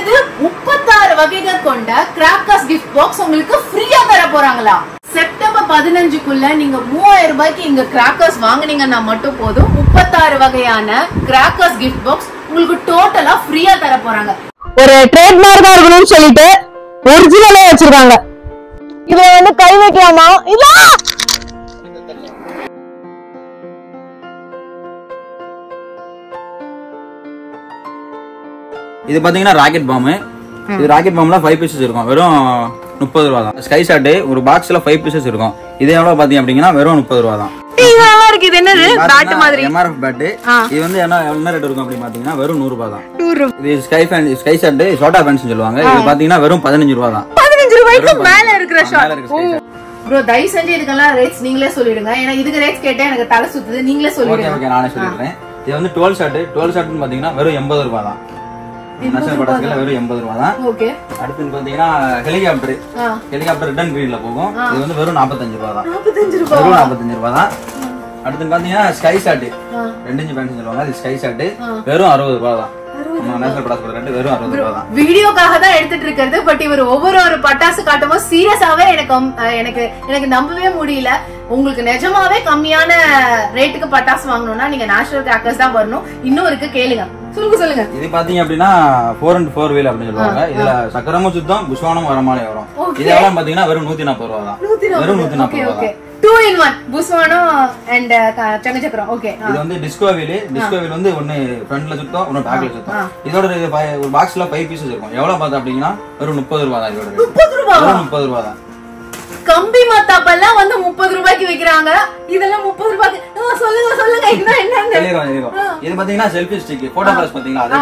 அடுத்தது 36 வகைகள் கொண்ட கிராக்கர்ஸ் கிஃப்ட் பாக்ஸ் உங்களுக்கு ஃப்ரீயா தர போறாங்களா? செப்டம்பர் 15க்குள்ள நீங்க 3000 ரூபாய்க்கு இங்க கிராக்கர்ஸ் வாங்குனீங்கன்னா மட்டும் போதும் 36 வகையான கிராக்கர்ஸ் கிஃப்ட் பாக்ஸ் உங்களுக்கு டோட்டலா ஃப்ரீயா தர போறாங்க. ஒரு ட்ரேட்மார்க்கா இருக்கணும்னு சொல்லிட்டு ஒரிஜினலா வச்சிருக்காங்க. இத வந்து கை வைக்கலாமா? இல்ல இது பாத்தீங்கன்னா ராக்கெட் பாம். இது ராக்கெட் பாம்ல 5 பீசஸ் இருக்கும், வெறும் 30 ரூபா தான். ஸ்கை ஷாட் ஒரு பாக்ஸ்ல 5 பீசஸ் இருக்கும். இது எவ்வளவு பாத்தீங்க அப்படின்னா வெறும் 30 ரூபா தான். நல்லா இருக்கு. இது என்னது? பேட் மாதிரி. எம்ஆர்எஃப் பேட். இது வந்து என்ன ரேட் இருக்கும் அப்படி பாத்தீங்கன்னா வெறும் 100 ரூபாய் தான். இது ஸ்கை ஷாட் ஷார்ட்டா பேண்ட்ஸ் சொல்லுவாங்க. இது பாத்தீங்கன்னா வெறும் 15 ரூபாய் தான். 15 ரூபாய்க்கு மேல இருக்கிற ஷார்ட். ப்ரோ தயவு செஞ்சு இதுக்கெல்லாம் ரேட்ஸ் நீங்களே சொல்லிடுங்க. ஏன்னா இதுக்கு ரேட்ஸ் கேட்டா எனக்கு தலை சுத்துது. நீங்களே சொல்லிடுங்க. ஓகே நானே சொல்லிடுறேன். இது வந்து 12 ஷாட் பாத்தீங்கன்னா வெறும் 80 ரூபாய் தான். நேஷனல் பட்டாசுல வெறும் 80 ரூபாய் தான். ஓகே. அடுத்து பாத்தீங்கன்னா ஹெலிகாப்டர் ரிட்டர்ன் கிரீன்ல போகும். இது வந்து வெறும் 45 ரூபாய் தான். 45 ரூபாய். வெறும் 45 ரூபாய் தான். அடுத்து பாத்தீங்கன்னா ஸ்கை ஷாட் 2 இன்ச் பேண்ட் சொல்லுவாங்க. அது ஸ்கை ஷாட் வெறும் 60 ரூபாய் தான். நேஷனல் பட்டாசு ரேட் வெறும் 60 ரூபாய் தான். வீடியோக்காக தான் எடுத்துட்டு இருக்கிறது. பட் இவர் ஒவ்வொரு பட்டாசு காட்டும்போது சீரியஸாவே எனக்கு நம்பவே முடியல. உங்களுக்கு நிஜமாவே கம்மியான ரேட்டுக்கு பட்டாசு வாங்கணும்னா நீங்க நேஷனல் கிராக்கர்ஸ் தான் வரணும். இன்னும் இருக்கு, கேளுங்க. சொல்லுங்க. இது பாத்தீங்க அப்படின்னா 4x4 வீல் அப்படின்னு சொல்லுவாங்க. இதுல சக்கரமும் சுத்தம் புஷ்வானம் வர மாதிரி வரும். இது எவ்வளவு பாத்தீங்கன்னா வெறும் 140 ரூபாய் தான். வெறும் 140 ரூபாய் தான். 2-in-1 புஷ்வானம் அண்ட் சக்கரம். ஓகே. இது வந்து டிஸ்கோ வீல் வந்து ஒன்னு ஃப்ரண்ட்ல சுத்தம், ஒன்னு பேக்ல சுத்தம். இதோட ஒரு பாக்ஸ்ல 5 பீசஸ் இருக்கும். எவ்வளவு பார்த்தா அப்படின்னா வெறும் 30 ரூபாய் தான். இதோட 30 ரூபாய் தான். கம்பி மத்தாப்பெல்லாம் வந்து 30 ரூபாய்க்கு விக்கிறாங்க. இதெல்லாம் 30 ரூபாய்க்கு. சொல்லுங்க என்ன. இது பாத்தீங்கன்னா செல்ஃபி ஸ்டிக் போட்டோ ஃபிளாஷ் பாத்தீங்களா? அதே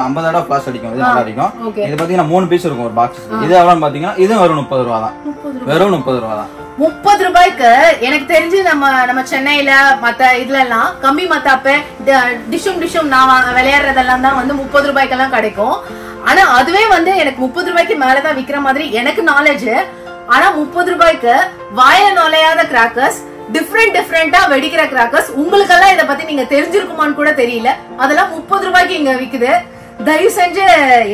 50 தடவை ஃபிளாஷ் அடிக்கும். இது நல்லா அடிக்கும். இது பாத்தீங்கன்னா 3 பீஸ் இருக்கும் ஒரு பாக்ஸ். இது எவ்வளவு பாத்தீங்கன்னா இது வெறும் 30 ரூபாய் தான். வெறும் 30 ரூபாய் தான். 30 ரூபாய்க்கு எனக்கு தெரிஞ்சு நம்ம சென்னையில மத்த இதுல எல்லாம் கம்பி மத்தாப்பு டிஷும் நான் விளையாடுறதெல்லாம் தான் வந்து 30 ரூபாய்க்கெல்லாம் கிடைக்கும். ஆனா அதுவே வந்து எனக்கு 30 ரூபாய்க்கு மேலதான் விக்கிற மாதிரி எனக்கு நாலேஜ். ஆனா 30 ரூபாய்க்கு வாயில நுழையாத கிராக்கர்ஸ், டிஃப்ரெண்டா வெடிக்கிற கிராக்கர்ஸ், உங்களுக்கெல்லாம் இத பத்தி நீங்க தெரிஞ்சிருக்குமான்னு கூட தெரியல. அதெல்லாம் 30 ரூபாய்க்கு இங்க விக்குது. தயவு செஞ்சு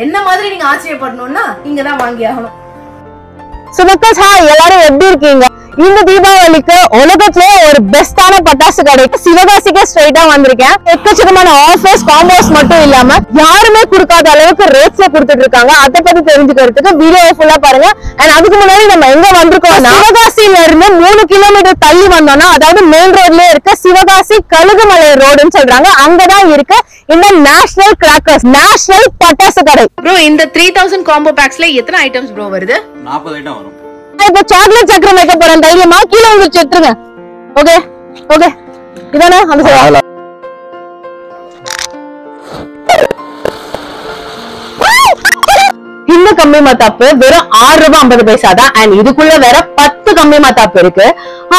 என்ன மாதிரி நீங்க ஆச்சரியப்படணும்னா இங்கதான் வாங்கி ஆகணும். எல்லாரும் எப்படி இருக்கீங்க? இந்த தீபாவளிக்கு உலகத்துல ஒரு பெஸ்டான பட்டாசு கடைக்கு சிவகாசிக்கு ஸ்ட்ரைட்டா வந்திருக்கேன். எக்கச்சக்கமான ஆஃபர்ஸ் காம்போஸ் மட்டும் இல்லாம யாருமே கொடுக்காத அளவுக்கு ரேட்ஸ்ல கொடுத்துட்டு இருக்காங்க. அதை பத்தி தெரிஞ்சுக்கிறதுக்கு வீடியோ ஃபுல்லா பாருங்க. அண்ட் அதுக்கு முன்னாடி நம்ம எங்க வந்திருக்கோம்னா சிவகாசியில இருந்து 3 கிலோமீட்டர் தள்ளி வந்தோம்னா, அதாவது மெயின் ரோட்லயே இருக்க சிவகாசி கழுகுமலை ரோடுன்னு சொல்றாங்க. அங்கதான் இருக்கு இந்த நேஷனல் கிராக்கர்ஸ், நேஷனல் பட்டாசு கடை. ப்ரோ இந்த 3000 காம்போ பேக்ஸ்ல எத்தனை ஐட்டம்ஸ் ப்ரோ வருது? 40 ஐட்டம் வரும். இப்ப சாக்லேட் சக்கரம் வைக்க போறேன். தைரியமா கீழே உங்களுக்கு எடுத்துருங்க. ஓகே இதானே அந்த இந்த கம்பி மத்தாப்பு வெறும் 6 ரூபாய் 50 பைசா தான். அண்ட் இதுக்குள்ள வேற 10 கம்பி மத்தாப்பு இருக்கு.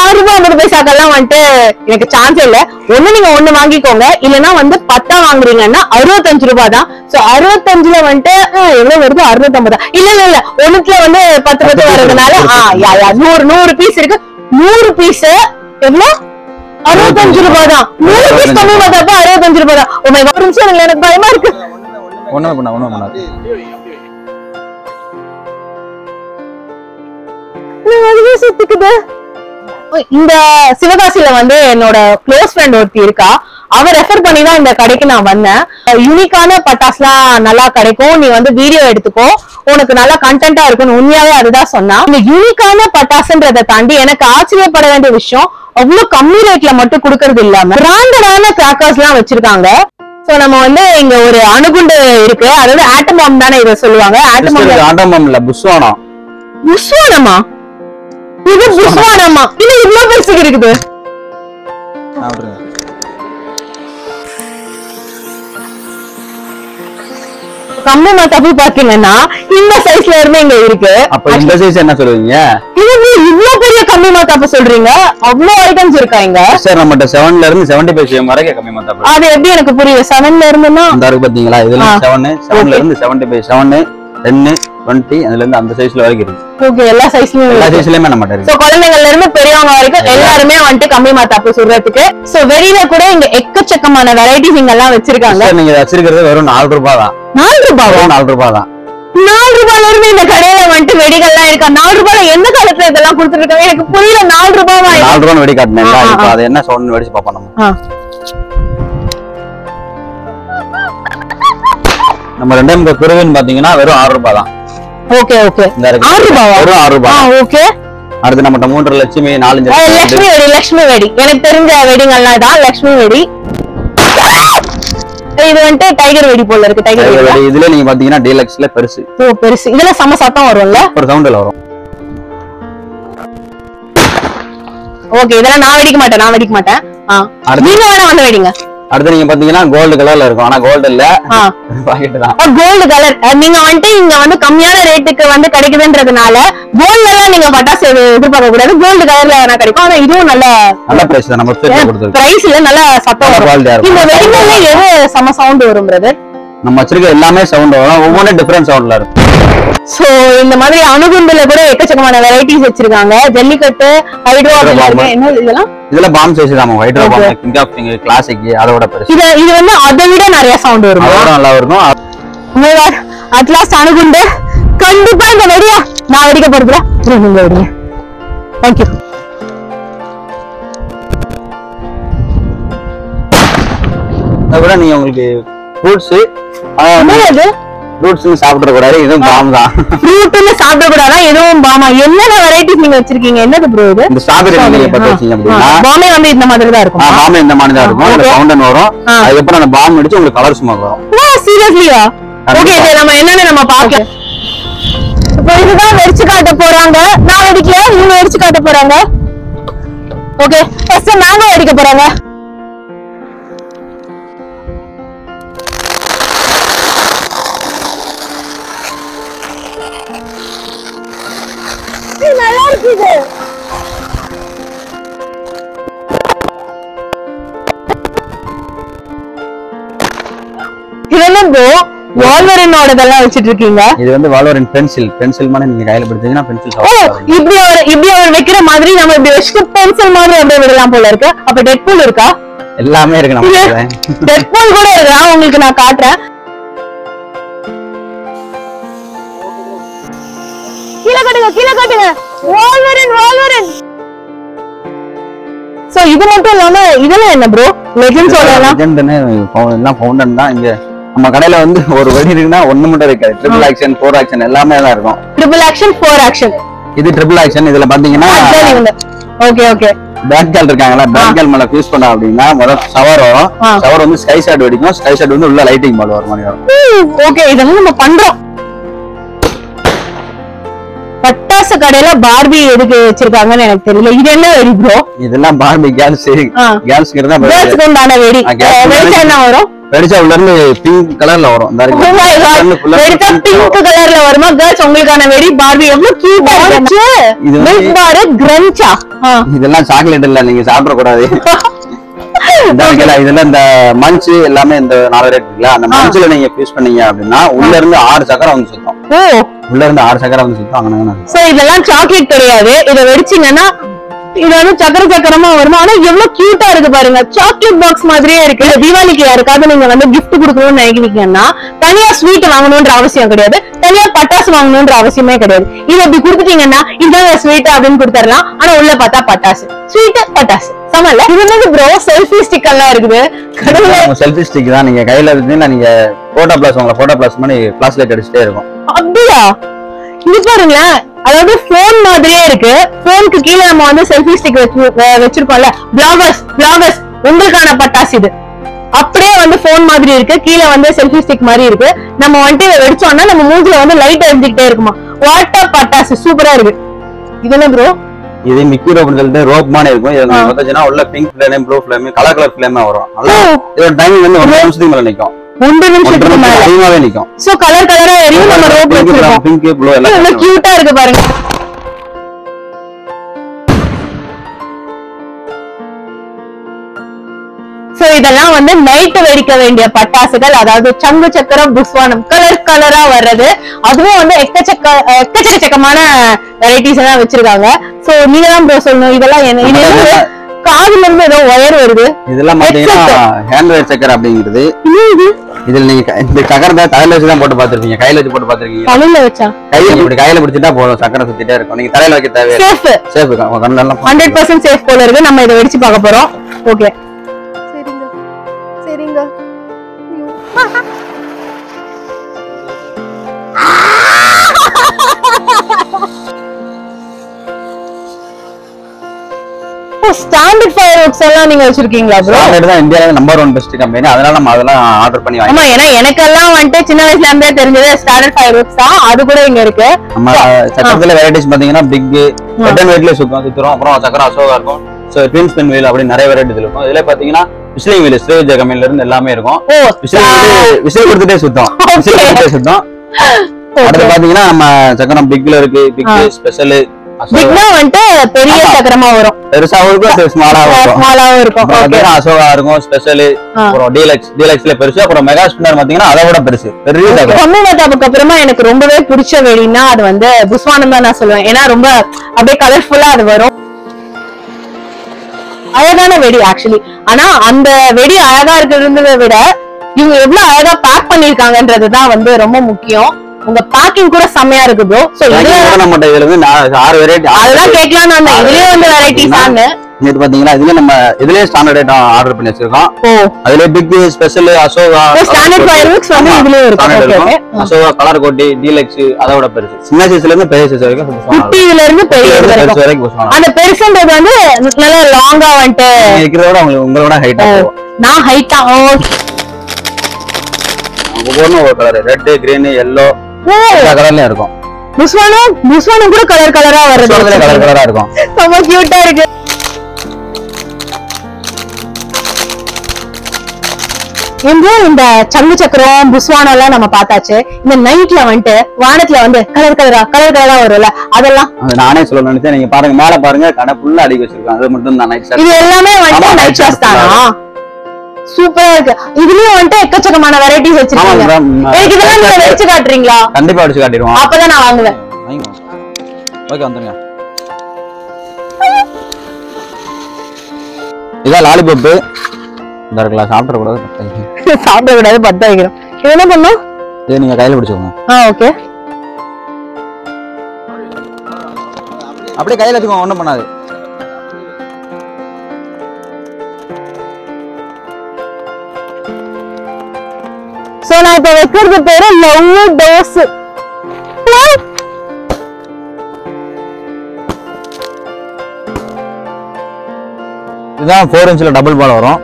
6 ரூபாய் 50 பைசாக்கெல்லாம் வந்துட்டு எனக்கு சான்ஸ் இல்ல. ஒண்ணு நீங்க ஒண்ணு வாங்கிக்கோங்க, இல்லன்னா வந்து 10 வாங்குறீங்கன்னா 65 ரூபாய் தான். சோ 65ல வந்துட்டு எவ்வளவு வருது? 650. இல்ல ஒண்ணுத்துல வந்து 10 வர்றதுனால 100 பீஸ் இருக்கு. 100 பீஸ் எவ்வளவு? 65 ரூபாய் தான். 100 பீஸ் கம்பி மத்தாப்பு 65 ரூபாய் தான். ஒரு நிமிஷம் எனக்கு பயமா இருக்கு. ஒண்ணும் பண்ணாது. இந்த சிவகாசியில வந்து என்னோட க்ளோஸ் ஃப்ரெண்ட் ஒருத்தி இருக்கா. அவ ரெஃபர் பண்ணி தான் இந்த கடைக்கு நான் வந்தேன். யூனிக்கான பட்டாசுலாம் நல்லா கிடைக்கும், நீ வந்து வீடியோ எடுத்துக்கோ, உனக்கு நல்லா கண்டென்ட்டா இருக்கும்னு உண்மையாவே அதுதான் சொன்னா. இந்த யூனிக்கான பட்டாசுன்றதை தாண்டி எனக்கு ஆச்சரியப்பட வேண்டிய விஷயம், அவ்வளவு கம்மி ரேட்ல மட்டும் கொடுக்கறது இல்லாம பிராண்டடான கிராக்கர்ஸ் எல்லாம் வச்சிருக்காங்க. சோ நம்ம வந்து இங்க ஒரு அணுகுண்டு இருக்கு, அதாவது ஆட்டம் பாம் தானே இத சொல்லுவாங்க. ஆட்டம் பாம் இல்ல, புஷ்வானம். புஷ்வானமா? இது புஷ்வானமா? இது இவ்வளவு பெருசு இருக்குது. கம்பி மத்தாப்பு பாத்தீங்கன்னா இந்த சைஸ்ல இருந்து இங்க இருக்கு. அப்ப இந்த சைஸ் என்ன சொல்லுவீங்க? இது இவ்வளவு பெரிய கம்பி மத்தாப்பு சொல்றீங்க? அவ்வளவு ஐட்டம்ஸ் இருக்கா இங்க? சார் நம்மட்ட 7ல இருந்து 75 cm வரைக்கும் கம்பி மத்தாப்பு. அது எப்படி எனக்கு புரியல? 7ல இருந்துன்னா இந்த இருக்கு பாத்தீங்களா? இதுல 7ல இருந்து 75, 7, 10, 20 அதுல இருந்து அந்த சைஸ்ல வரைக்கும் இருக்கு. ஓகே, எல்லா சைஸ்லயுமே நம்மட்ட இருக்கு. சோ குழந்தைகள்ல இருந்து பெரியவங்க வரைக்கும் எல்லாருமே வந்துட்டு கம்பி மத்தாப்பு சுடுறதுக்கு. சோ வெளியில கூட இங்க எக்கச்சக்கமான வெரைட்டிஸ் இங்க எல்லாம் வச்சிருக்காங்க. நீங்க வச்சிருக்கிறது வெறும் 4 ரூபாய் தான். 4 ரூபாவா? 4 ரூபாய் தான். 4 ரூபாயில இருந்து இந்த கடையில வந்துட்டு வெடிகள்லாம் இருக்கா? 4 ரூபாயில எந்த காலத்துல இதெல்லாம் கொடுத்துட்டு இருக்காங்க எனக்கு புரியல. 4 ரூபாவா? 4 ரூபாய் வெடி காட்டினேன். இப்போ அது என்ன சவுண்ட் வெடிச்சு பாப்போம் நம்ம. நம்ம ரெண்டே முக்க குருவின்னு பாத்தீங்கன்னா வெறும் 6 ரூபாய் தான். Okay okay. 6 ரூபாவா? வெறும் 6 ரூபாய். ஓகே. அடுத்து நம்ம 3 லட்சுமி 4 லட்சுமி வெடி. லட்சுமி வெடி எனக்கு தெரிஞ்ச வெடிங்கள்லாம் தான் லட்சுமி வெடி. இது வந்து டைகர் வெடி போல இருக்கு. டைகர் வெடி இதுல நீங்க பாத்தீங்கன்னா டீலக்ஸ்ல பெருசு. ஓ பெருசு. இதுல சம சத்தம் வரும்ல? ஒரு சவுண்ட்ல வரும். ஓகே இதெல்லாம் நான் வெடிக்க மாட்டேன். நீங்க வேணா வந்து வெடிங்க. அடுத்து நீங்க பாத்தீங்கன்னா கோல்டு கலர்ல இருக்கும். ஆனா கோல்டு இல்ல, பாக்கெட் தான். Gold colour. நீங்க வந்து இங்க வந்து கம்மியான ரேட்டுக்கு வந்து கிடைக்குதுன்றதுனால கோல்ட்ல எல்லாம் நீங்க பட்டாசு எதிர்பார்க்க கூடாது. கோல்டு கலர்ல வேணா கிடைக்கும். ஆனா இதுவும் நல்ல பிரைஸ் தான். நம்ம பிரைஸ்ல நல்ல சத்தம் வரும். இந்த வெடிங்கள்ல எது சம சவுண்ட் வரும் பிரதர்? நம்ம வச்சிருக்க எல்லாமே சவுண்ட் வரும். ஒவ்வொன்றும் டிஃபரெண்ட் சவுண்ட்ல இருக்கும். சோ இந்த மாதிரி அணுகுண்டுல கூட எக்கச்சக்கமான வெரைட்டிஸ் வச்சிருக்காங்க. ஜல்லிக்கட்டு, ஹைட்ரோ என்ன இதெல்லாம்? இதுல பாம் சைஸ் தான். Hydro bomb, king of king, classic, அதோட பெருசு. இது வந்து அதை விட நிறைய சவுண்ட் வரும். அதோட நல்லா இருக்கும். அட்லாஸ்ட் அணுகுண்டு கண்டிப்பா இந்த வெடியா நான் வெடிக்க போறதுல நீங்க வெடிங்க. தேங்க்யூ. அதோட நீங்க உங்களுக்கு ஃப்ரூட்ஸ் ஃப்ரூட்ஸ் சாப்பிட கூடாது. இதுவும் பாம் தான். ஃப்ரூட்னு சாப்பிட கூடாதா? இதுவும் பாமா? என்னென்ன வெரைட்டிஸ் நீங்க வச்சிருக்கீங்க? என்னது ப்ரோ இது? இந்த ஸ்ட்ராபெரி நீங்க பட்ட வச்சீங்க அப்படினா பாமே வந்து இந்த மாதிரி தான் இருக்கும். பாமே இந்த மாதிரி தான் இருக்கும். அந்த ஃபவுண்டன் வரும். அதுக்கு அப்புறம் அந்த பாம் அடிச்சு உங்களுக்கு கலர் ஸ்மோக் வரும். ஓ சீரியஸ்லியா? ஓகே இது நம்ம என்னன்னு நம்ம பார்க்கலாம். இப்போ இதுதான் வெடிச்சு காட்ட போறாங்க. நான் வெடிக்கல, இவங்க வெடிச்சு காட்ட போறாங்க. ஓகே ஃபர்ஸ்ட் நாங்க வெடிக்க போறாங்க. நல்லா இருக்குது. இது என்ன ப்ரோ வால்வரினோடதெல்லாம் வச்சிட்டு இருக்கீங்க? இது வந்து வால்வரின் பென்சில் மாதிரி நீங்க கையில பிடிச்சீங்கன்னா பென்சில் சாப்பிடுவீங்க. இப்படி அவர் வைக்கிற மாதிரி நம்ம இப்படி வச்சுட்டு பென்சில் மாதிரி அப்படியே விடலாம் போல இருக்கு. அப்ப டெட்பூல் இருக்கா? எல்லாமே இருக்கு. நம்ம டெட்பூல் கூட இருக்கா? உங்களுக்கு நான் காட்டுறேன். கீழ காட்டுங்க. வால்வரின். சோ இது மட்டும் இல்லாம இதெல்லாம் என்ன ப்ரோ? லெஜெண்ட்ஸோட எல்லாம் ஃபவுண்டன் தான். இங்க நம்ம கடையில வந்து ஒரு வெடி இருக்குன்னா ஒண்ணு மட்டும் இருக்காது. ட்ரிபிள் ஆக்ஷன், 4 ஆக்ஷன் எல்லாமே தான் இருக்கும். Triple action, 4 action. இது ட்ரிபிள் ஆக்ஷன். இதுல பாத்தீங்கன்னா ஓகே பேட் கேல் இருக்காங்களா? பேட் கேல் மேல ஃபியூஸ் பண்ணா அப்படின்னா முதல்ல ஷவர் வரும். ஷவர் வந்து ஸ்கை ஷாட் வெடிக்கும். ஸ்கை ஷாட் வந்து உள்ள லைட்டிங் பால் வர மாதிரி வரும். ஓகே இதெல்லாம் நம்ம பண்றோம். பட்டாசு கடையில பார்பி எதுக்கு வச்சிருக்காங்கன்னு எனக்கு தெரியல. இது என்ன வெடி ப்ரோ? இதெல்லாம் பார்பி கேர்ள்ஸ்க்கு இருந்தா கேர்ள்ஸ்க்கு உண்டான வெடி. வெடிச்சா என்ன வரும்? வெடிச்சா உள்ள இருந்து பிங்க் கலர்ல வரும். வெடிச்சா பிங்க் கலர்ல வருமா? கேர்ள்ஸ் உங்களுக்கான வெடி பார்பி. எவ்வளவு கியூட்டா இருக்கு. இது மில்க் பார் கிரன்ச்சா? இதெல்லாம் சாக்லேட் இல்ல, நீங்க சாப்பிட கூடாது. இதெல்லாம் இந்த மஞ்ச் எல்லாமே இந்த 4 ரேட் இருக்குல்ல, அந்த மஞ்ச்ல நீங்க யூஸ் பண்ணீங்க அப்படின்னா உள்ள இருந்து 6 சக்கரை வந்து சுத்தம். உள்ள இருந்து 6 சக்கரை வந்து சுத்தம். அங்கங்க சோ இதெல்லாம் சாக்லேட் கிடையாது. இத வெடிச்சீங்கன்னா இது வந்து சக்கரமா வருமா? ஆனா எவ்வளவு கியூட்டா இருக்கு பாருங்க. சாக்லேட் பாக்ஸ் மாதிரியே இருக்கு. தீபாவளிக்கு யாருக்காவது நீங்க வந்து கிஃப்ட் கொடுக்கணும்னு நினைக்கிறீங்கன்னா தனியா ஸ்வீட் வாங்கணும்ன்ற அவசியம் கிடையாது. தனியா பட்டாசு வாங்கணும்ன்ற அவசியமே கிடையாது. இது அப்படி கொடுத்துட்டீங்கன்னா இதான் ஸ்வீட் அப்படின்னு கொடுத்துடலாம். ஆனா உள்ள பார்த்தா பட்டாசு, ஸ்வீட் பட்டாசு சமல்ல. இது வந்து ப்ரோ செல்ஃபி ஸ்டிக் எல்லாம் இருக்குது. செல்ஃபி ஸ்டிக் தான். நீங்க கையில இருந்தீங்கன்னா நீங்க போட்டோ பிளாஸ் மாதிரி பிளாஸ் லைட் அடிச்சுட்டே இருக்கும். அப்படியா? இது பாருங்களேன். அதாவது போன் மாதிரியே இருக்கு. போனுக்கு கீழே நம்ம வந்து செல்ஃபி ஸ்டிக் வச்சிருக்கோம்ல. பிளாகர்ஸ் உங்களுக்கான பட்டாசு இது. அப்படியே வந்து போன் மாதிரி இருக்கு. கீழே வந்து செல்ஃபி ஸ்டிக் மாதிரி இருக்கு. நம்ம வந்துட்டு வெடிச்சோம்னா நம்ம மூஞ்சில வந்து லைட் எரிஞ்சுக்கிட்டே இருக்குமா. வாட்டர் பட்டாசு சூப்பரா இருக்கு. இதெல்லாம் ப்ரோ இது மிக்கி ரோப்னு சொல்லிட்டு ரோப் மாதிரி இருக்கும். இது பார்த்தீங்கன்னா உள்ள pink flame, blue flame, colour ஃப்ளேமா வரும். இதோட டைமிங் வந்து 1 நிமிஷத்துக்கு மேல நிக்கும். 1 நிமிஷத்துக்கு மேல அதிகமாவே நிக்கும். சோ கலரா எரியும். நம்ம ரோப் வச்சிருக்கோம். பிங்க், ப்ளூ எல்லாம் கியூட்டா இருக்கு பாருங்க. சோ இதெல்லாம் வந்து நைட் வெடிக்க வேண்டிய பட்டாசுகள். அதாவது சங்கு சக்கரம், புஸ்வானம் கலரா வர்றது. அதுவும் வந்து எக்கச்சக்கமான வெரைட்டிஸ் எல்லாம் வச்சிருக்காங்க. சோ நீங்க தான் ப்ரோ சொல்லணும் இதெல்லாம் என்ன. காதுல இருந்து ஏதோ ஒயர் வருது. இதெல்லாம் பாத்தீங்கன்னா ஹேண்ட் ஒயர் சக்கரை அப்படிங்கிறது. இதுல நீங்க இந்த சக்கரத்தை தலையில வச்சுதான் போட்டு பாத்துருப்பீங்க, கையில வச்சு போட்டு பாத்துருக்கீங்க. தலையில வச்சா கையில இப்படி கையில பிடிச்சிட்டா போதும், சக்கரை சுத்திட்டே இருக்கும். நீங்க தலையில வைக்க தேவையில்லை. சேஃப் 100% சேஃப் போல இருக்கு. நம்ம இதை வெடிச்சு பார்க்க போறோம். ஓகே சரிங்க சரிங்க. ஸ்டாண்டர்ட் ஃபயர் ஒர்க்ஸ் எல்லாம் நீங்க வச்சிருக்கீங்களா ப்ரோ? ஸ்டாண்டர்ட் தான் இந்தியால நம்பர் 1 பெஸ்ட் கம்பெனி. அதனால நம்ம அதெல்லாம் ஆர்டர் பண்ணி வாங்கி. ஆமா, ஏன்னா எனக்கெல்லாம் வந்துட்டு சின்ன வயசுல இருந்தே தெரிஞ்சது ஸ்டாண்டர்ட் ஃபயர் ஒர்க்ஸ் தான். அது கூட இங்க இருக்கு. நம்ம சக்கரத்துல வெரைட்டிஸ் பாத்தீங்கன்னா பிக் ஹெட் அண்ட் வெயிட்ல சுத்துறோம். அப்புறம் சக்கரம் அசோகா இருக்கும். சோ ட்வின் ஸ்பின் வீல் அப்படி நிறைய வெரைட்டிஸ் இருக்கும். இதுல பாத்தீங்கன்னா விசிலிங் வீல் ஸ்ரேஜ் கம்பெனில இருந்து எல்லாமே இருக்கும். விசில் கொடுத்துட்டே சுத்தம். விசில் கொடுத்துட்டே சுத்தம். அடுத்து பாத்தீங்கன்னா நம்ம சக்கரம் பிக்ல இருக்கு. பிக் ஸ்பெஷல் பிக்னா வந்து பெரிய சக்கரமா வரும். பெருசா இருக்கும், ஸ்மாலாவும் இருக்கும். அசோகா இருக்கும், ஸ்பெஷல், அப்புறம் டீலக்ஸ்ல பெருசு, அப்புறம் மெகா ஸ்பின்னர் பாத்தீங்கன்னா அதை விட பெருசு. பெரிய சக்கரம். கம்மி மத்தாப்புக்கு அப்புறமா எனக்கு ரொம்பவே பிடிச்ச வெடினா அது வந்து புஸ்வானம் தான் நான் சொல்லுவேன். ஏன்னா ரொம்ப அப்படியே கலர்ஃபுல்லா அது வரும். அழகான வெடி ஆக்சுவலி. ஆனா அந்த வெடி அழகா இருக்கிறத விட இவங்க எவ்வளவு அழகா பேக் பண்ணிருக்காங்கன்றதுதான் வந்து ரொம்ப முக்கியம். உங்க பேக்கிங் கூட செமையா இருக்கு ப்ரோ. சோ இதுல வந்து 6 வெரைட்டி அதெல்லாம் கேட்கலாம். நான் இதுலயே வந்து வெரைட்டிஸ் ஆன இது பாத்தீங்கன்னா இதுல நம்ம இதுலயே ஸ்டாண்டர்ட் ஐட்டம் ஆர்டர் பண்ணி வச்சிருக்கோம். அதுல big special Ashoka standard fire works வந்து இதுலயே இருக்கு. அசோகா கலர் கோட்டி டீலக்ஸ் அதோட பெருசு. சின்ன சைஸ்ல இருந்து பெரிய சைஸ் வரைக்கும் குட்டில இருந்து பெரிய வரைக்கும். அந்த பெருசுன்றது வந்து நல்ல லாங்கா வந்து இருக்கிறதோட உங்களோட ஹைட்டா நான் ஹைட்டா ஒவ்வொரு கலர் ரெட் கிரீன் yellow கலர்லயும் இருக்கும். புஸ்வானம் கூட கலர் கலரா வருது. கலர் கலரா இருக்கும். ரொம்ப கியூட்டா இருக்கு. இந்த சங்கு சக்கரம் புஸ்வானம் எல்லாம் நம்ம பார்த்தாச்சு. இந்த நைட்ல வந்துட்டு வானத்துல வந்து கலர் கலரா வரும்ல, அதெல்லாம் நானே சொல்ல நினைச்சேன். நீங்க பாருங்க, மேல பாருங்க, கடை ஃபுல்லா அடிக்க வச்சிருக்காங்க. அது மட்டும் தான் நைட் ஷாட். இது எல்லாமே வந்து நைட் ஷாட்ஸ் தானா? சூப்பரா இருக்கு. இதுலயும் வந்துட்டு எக்கச்சக்கமான வெரைட்டிஸ் வச்சிருக்கீங்க. எனக்கு இதெல்லாம் நீங்க வெச்சு காட்டுறீங்களா? கண்டிப்பா வெச்சு காட்டிடுவோம். அப்பதான் நான் வாங்குவேன். ஓகே வந்துருங்க. இதா லாலிபாப். இந்த இருக்கலாம் சாப்பிட கூடாது. சாப்பிட கூடாது, பத்த வைக்கிறோம். இது என்ன பண்ணும்? இது நீங்க கையில பிடிச்சுக்கோங்க. ஓகே. அப்படியே கையில வச்சுக்கோங்க, ஒண்ணும் பண்ணாது. சோ நான் இப்ப வைக்கிறது பேரு லவ் டோஸ். இதுதான் 4 இன்ச்ல டபுள் பால் வரும்.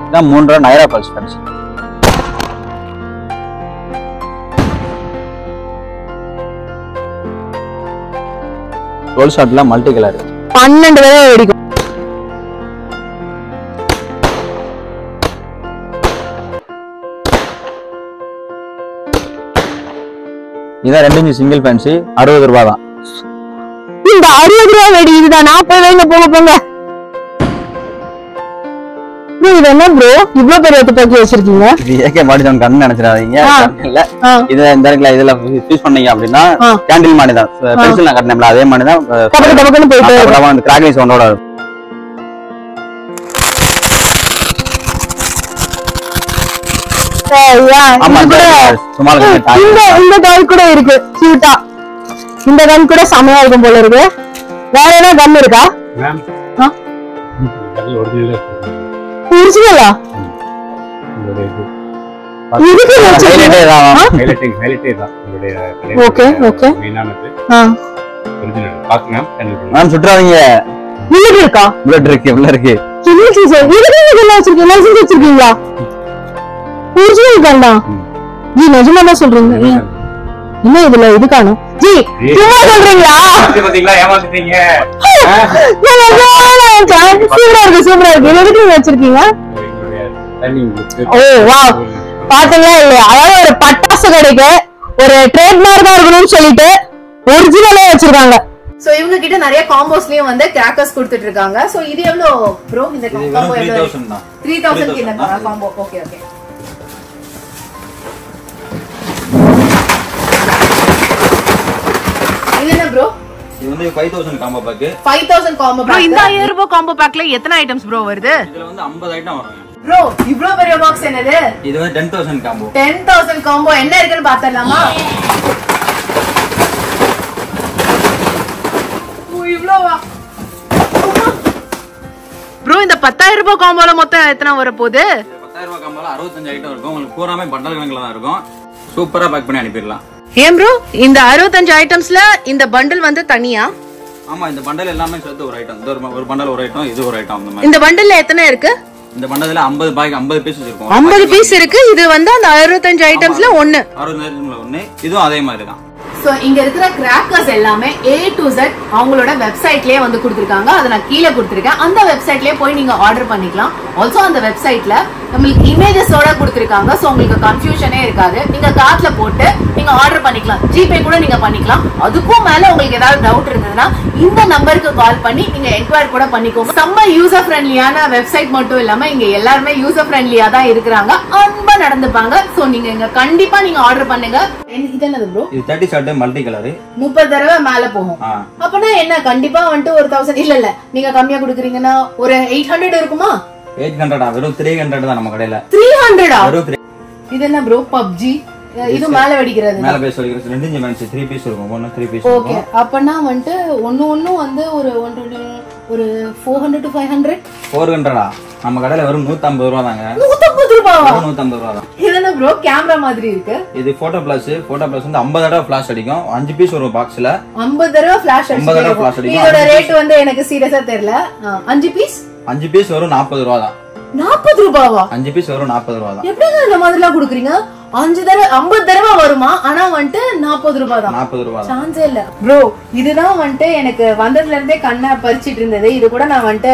இதான் 3.5 நைரா பல்ஸ் ஃப்ரெண்ட்ஸ். ரோல் ஷாட்ல மல்டி கலர் 12 வரை வெடிக்கும். இதான் 2 இன்ச் சிங்கிள் ஃபேன்சி 60 ரூபாய் தான். இந்த 60 ரூபாய் வெடி இதுதான். 40 வைங்க போங்க. இது என்ன ப்ரோ இவ்ளோ பெரிய துப்பாக்கி வச்சிருக்கீங்க? இது ஏகே மாடிஜன் கன் நினைச்சிராதீங்க. இல்ல இது இந்த இடத்துல இதுல யூஸ் பண்ணீங்க அப்படினா கேண்டில் மாதிரி தான். பென்சில் நான் கட்டனேன்ல அதே மாதிரி தான். டபக்குன்னு போயிட்டே இருக்கும். அந்த கிராக்கிங் சவுண்டோட இருக்கும். இந்த டாய் கூட இருக்கு கியூட்டா. இந்த கன் கூட செமையா இருக்கும் போல இருக்கு. வேற என்ன கன் இருக்கா? ஒரிஜினலா? இதுக்கு ஓகே ஓகே. மேம் சுற்றாதீங்க. புல்லட் இருக்கா? புல்லட் இருக்கு, புல்லட் இருக்கு. இதுக்கு இதெல்லாம் வச்சிருக்கீங்க, லைசென்ஸ் வச்சிருக்கீங்களா? ஒரிஜினல் கன்னா? ஜி நிஜமா சொல்றீங்க? என்ன இதுல இது காணோம்? ஜி சும்மா சொல்றீங்களா? பாத்தீங்களா ஏமாத்திட்டீங்க. சூப்பரா இருக்கு. எதுக்கு வச்சிருக்கீங்க? ஓ வாவ், பாத்தீங்களா இல்லையா? அதாவது ஒரு பட்டாசு கடைக்கு ஒரு ட்ரேட்மார்க்கா இருக்கணும்னு சொல்லிட்டு ஒரிஜினலே வச்சிருக்காங்க. சோ இவங்க கிட்ட நிறைய காம்போஸ்லயும் வந்து கிராக்கர்ஸ் கொடுத்துட்டு இருக்காங்க. சோ இது எவ்வளவு ப்ரோ? இந்த காம்போ எவ்வளவு? 3000 க்கு இந்த காம்போ. Okay okay. இது என்ன ப்ரோ? இது வந்து 5000 காம்போ பேக். 5000 combo back. இந்த 1000 ரூபாய் காம்போ பேக்ல எத்தனை ஐட்டம்ஸ் ப்ரோ வருது? இதுல வந்து 50 ஐட்டம் வரும். ப்ரோ இவ்ளோ பெரிய பாக்ஸ் என்னது? இது வந்து 10000 காம்போ. 10000 காம்போ என்ன இருக்குன்னு பார்த்தறலாமா? இவ்ளோவா? ப்ரோ இந்த 10000 ரூபாய் காம்போல மொத்தம் எத்தனை வர போகுது? 10000 ரூபாய் காம்போல 65 ஐட்டம் இருக்கும். உங்களுக்கு பூராமே பண்டல் கணக்குல தான் இருக்கும். சூப்பரா பேக் பண்ணி அனுப்பிடலாம். ஏன் ப்ரோ இந்த 65 ஐட்டம்ஸ்ல இந்த பண்டில் வந்து தனியா? ஆமா, இந்த பண்டல் எல்லாமே சேர்த்து ஒரு ஐட்டம். ஒரு பண்டல் ஒரு ஐட்டம், இது ஒரு ஐட்டம் அந்த மாதிரி. இந்த பண்டில்ல எத்தனை இருக்கு? இந்த பண்டல்ல 50 பேக் 50 பீஸ் இருக்கும். 50 பீஸ் இருக்கு. இது வந்து அந்த 65 ஐட்டம்ஸ்ல ஒன்னு. 65 ஐட்டம்ல ஒன்னு. இதுவும் அதே மாதிரி தான். சோ இங்க இருக்கிற கிராக்கர்ஸ் எல்லாமே A to Z அவங்களோட வெப்சைட்லயே வந்து கொடுத்திருக்காங்க. அத நான் கீழ கொடுத்திருக்கேன். அந்த வெப்சைட்லயே போய் நீங்க ஆர்டர் பண்ணிக்கலாம். ஆல்சோ அந்த வெப்சைட்ல உங்களுக்கு இமேஜஸோட கொடுத்திருக்காங்க. சோ உங்களுக்கு கன்ஃபியூஷனே இருக்காது. நீங்க கார்ட்ல போட்டு நீங்க ஆர்டர் பண்ணிக்கலாம். ஜிபே கூட நீங்க பண்ணிக்கலாம். அதுக்கும் மேல உங்களுக்கு ஏதாவது டவுட் இருந்ததுன்னா இந்த நம்பருக்கு கால் பண்ணி நீங்க என்கொயரி கூட பண்ணிக்கோங்க. செம்ம யூசர் ஃப்ரெண்ட்லியான வெப்சைட் மட்டும் இல்லாம இங்க எல்லாருமே யூசர் ஃப்ரெண்ட்லியா தான் இருக்கிறாங்க. அன்பா நடந்துப்பாங்க. சோ நீங்க இங்க கண்டிப்பா நீங்க ஆர்டர் பண்ணுங்க. இது என்னது ப்ரோ? இது 30 ஷர்ட் மல்டி கலர். 30 தடவை மேல போகும். அப்பனா என்ன கண்டிப்பா வந்து 1000 இல்ல நீங்க கம்மியா குடுக்குறீங்கன்னா ஒரு 800 இருக்குமா? 800 வெறும் 300 தான் நம்ம கடையில. 300 இது என்ன ப்ரோ? PUBG இது மேல வெடிக்கிறது. மேல பேஸ் வெடிக்கிறது 2 இன்ச் மேன்ஸ் 3 பீஸ் இருக்கும். 3 பீஸ் ஓகே. அப்பனா வந்து ஒன்னு வந்து ஒரு 400 to 500. 400 நம்ம கடையில வெறும் 150 ரூபாய் தாங்க. 150 ரூபாயா? 150 ரூபாய் தான். இது என்ன ப்ரோ? கேமரா மாதிரி இருக்கு. இது போட்டோ பிளஸ் வந்து 50 தடவை ஃபிளாஷ் அடிக்கும். 5 பீஸ் ஒரு பாக்ஸ்ல 50 தடவை ஃபிளாஷ் அடிக்கும். இதோட ரேட் வந்து எனக்கு சீரியஸா தெரியல. 5 பீஸ் வரும் 40 ரூபாய் தான். 40 ரூபாவா? 5 பீஸ் வரும் 40 ரூபாய் தான். எப்படிங்க இந்த மாதிரிலாம் குடுக்குறீங்க? 50 தடவை வருமா? ஆனா வந்துட்டு 40 ரூபாய் தான். 40 ரூபாய் தான். சான்ஸே இல்ல ப்ரோ. இதுதான் வந்துட்டு எனக்கு வந்ததுல இருந்தே கண்ணை பறிச்சிட்டு இருந்தது. இது கூட நான் வந்துட்டு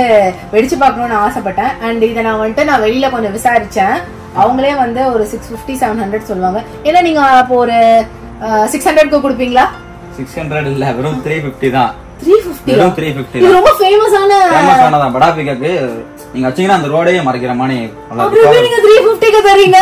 வெடிச்சு பார்க்கணும்னு ஆசைப்பட்டேன். அண்ட் இதை நான் வந்துட்டு நான் வெளியில கொஞ்சம் விசாரிச்சேன். அவங்களே வந்து ஒரு 650 700 சொல்லுவாங்க. ஏன்னா நீங்க அப்போ ஒரு 600க்கு கொடுப்பீங்களா? 600 இல்ல, வெறும் 350 தான். 350 வெறும் 350. இது ரொம்ப ஃபேமஸான படா பிகாக்கு நீங்க வச்சீங்கன்னா அந்த ரோடையே மறைக்கிற மாதிரி நல்லா அப்படியே இருக்கும். நீங்க 350க்கு தரீங்க.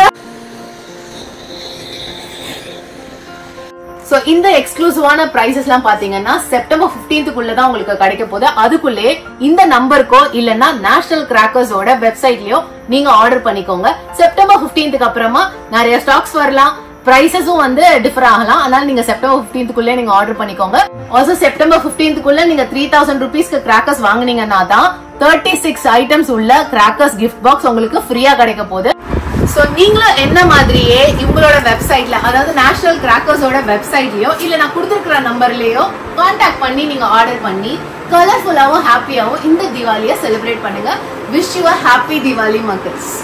சோ இந்த எக்ஸ்க்ளூசிவான பிரைசஸ் எல்லாம் பாத்தீங்கன்னா செப்டம்பர் 15க்குள்ள தான் உங்களுக்கு கிடைக்க போகுது. அதுக்குள்ளே இந்த நம்பருக்கோ இல்லன்னா நேஷனல் கிராக்கர்ஸோட வெப்சைட்லயோ நீங்க ஆர்டர் பண்ணிக்கோங்க. செப்டம்பர் 15க்கு அப்புறமா நிறைய ஸ்டாக்ஸ் வரலாம். பிரைசஸும் வந்து டிஃபர் ஆகலாம். அதனால நீங்க செப்டம்பர் 15க்குள்ளே நீங்க ஆர்டர் பண்ணிக்கோங்க. ஆல்சோ செப்டம்பர் 15க்குள்ள நீங்க 3000 ரூபீஸ்க்கு கிராக்கர்ஸ் வாங்குனீங்கன்னா தான் 36 ஐட்டம்ஸ் உள்ள கிராக்கர்ஸ் கிஃப்ட் பாக்ஸ் உங்களுக்கு ஃப்ரீயா கிடைக்க போகுது. சோ நீங்களும் என்ன மாதிரியே இவங்களோட வெப்சைட்ல, அதாவது நேஷனல் கிராக்கர்ஸோட வெப்சைட்லயோ இல்ல நான் கொடுத்திருக்கிற நம்பர்லயோ கான்டாக்ட் பண்ணி நீங்க ஆர்டர் பண்ணி கலர்ஃபுல்லாவும் ஹாப்பியாவும் இந்த தீபாவளியை செலிப்ரேட் பண்ணுங்க. Wish you a happy Diwali மக்கள்ஸ்.